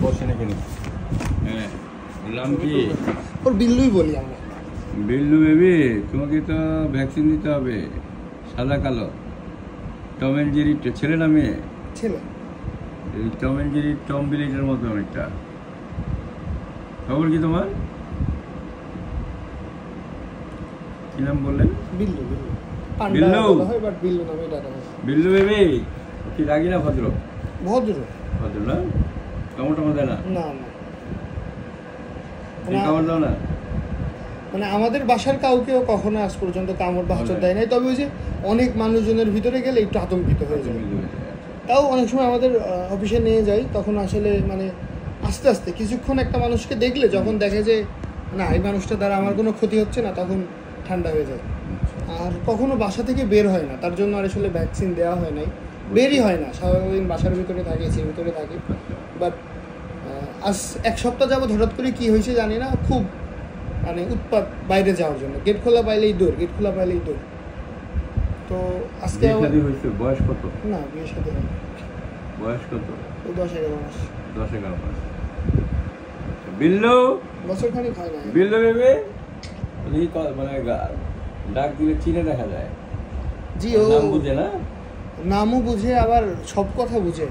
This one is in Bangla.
বসে নাকি হ্যাঁ বললাম কি ওর বিল্লুই বলি আমরা। বিল্লু বেবি, তোমাকে তো ভ্যাকসিন দিতে হবে। সাদা কালো টম এন্ড জেরি, ছেলে না মেয়ে? ছেলে। এই টম এন্ড জেরি টম বিলিটার মতো অনেকটা। খবর কি তোমার? কি নাম বললেন? বিল্লু। বিল্লু বিল্লু হয়, বাট বিল্লু নামে ডাকা হয়। বিল্লু বেবি কি রাগি না ভদ্র? ভদ্র। ভদ্র না? কামড় টামড় দেয় না? না না, তুমি কামড় দাও না? মানে আমাদের বাসার কাউকেও কখনো আজ পর্যন্ত কামড় বা হাঁচড় দেয় নাই। তবে ওই যে অনেক মানুষজনের ভিতরে গেলে একটু আতঙ্কিত হয়ে যায়। তাও অনেক সময় আমাদের অফিসে নিয়ে যাই, তখন আসলে মানে আস্তে আস্তে কিছুক্ষণ একটা মানুষকে দেখলে যখন দেখে যে না এই মানুষটা দ্বারা আমার কোনো ক্ষতি হচ্ছে না, তখন ঠান্ডা হয়ে যায়। আর কখনো বাসা থেকে বের হয় না, তার জন্য আর আসলে ভ্যাকসিন দেওয়া হয় নাই, বেরই হয় না, সারাদিন বাসার ভিতরে থাকে, এসির ভিতরে থাকে। বাট আজ এক সপ্তাহ যাবত হঠাৎ করে কী হয়েছে জানি না, খুব মানে উৎপাত বাইরে যাওয়ার জন্য। গেট খোলা পাইলেই দৌড়, গেট খোলা পাইলেই দৌড়। তো আজকে বয়স কত? না, বিয়ের সাথে বয়স কত? 10-11 মাস। 10-11 মাস। বিল্লু বছর খানিক হয় না। বিল্লু বেবি মানে ডাক দিলে চিনে দেখা যায়। জি, ও নাম বুঝে না? নামও বুঝে, আবার সব কথা বুঝে।